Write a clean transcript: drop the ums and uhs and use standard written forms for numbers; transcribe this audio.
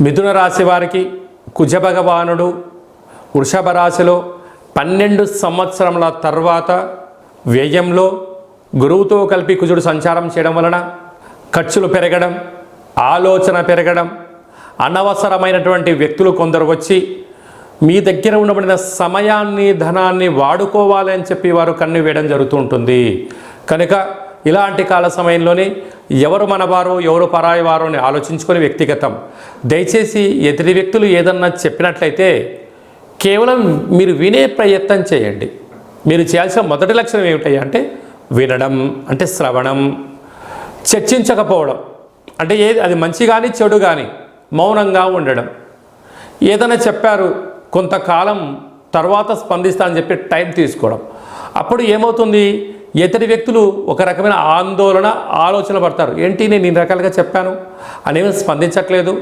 మిథున రాశి వారికి కుజ భగవానుడు వృషభ రాశిలో 12 సంవత్సరముల తర్వాత వ్యయంలో గురువుతో కలిపి కుజుడు సంచారం చేయడం వలన ఖర్చులు పెరగడం, ఆలోచన పెరగడం, అనవసరమైనటువంటి వ్యక్తులు కొందరు వచ్చి మీ దగ్గర ఉండబడిన సమయాన్ని, ధనాన్ని వాడుకోవాలి అని చెప్పి వారు కన్ను వేయడం జరుగుతూ ఉంటుంది. కనుక ఇలాంటి కాల సమయంలోనే ఎవరు మనవారో ఎవరు పరాయి వారో అని ఆలోచించుకొని వ్యక్తిగతం. దయచేసి ఎదుటి వ్యక్తులు ఏదన్నా చెప్పినట్లయితే కేవలం మీరు వినే ప్రయత్నం చేయండి. మీరు చేయాల్సిన మొదటి లక్షణం ఏమిటయ్యా అంటే వినడం, అంటే శ్రవణం, చర్చించకపోవడం. అంటే అది మంచి కానీ చెడు కానీ మౌనంగా ఉండడం. ఏదైనా చెప్పారు కొంతకాలం తర్వాత స్పందిస్తా అని చెప్పి టైం తీసుకోవడం. అప్పుడు ఏమవుతుంది, ఇతడి వ్యక్తులు ఒక రకమైన ఆందోళన, ఆలోచన పడతారు. ఏంటి నేను ఇన్ని రకాలుగా చెప్పాను అనేవి స్పందించట్లేదు,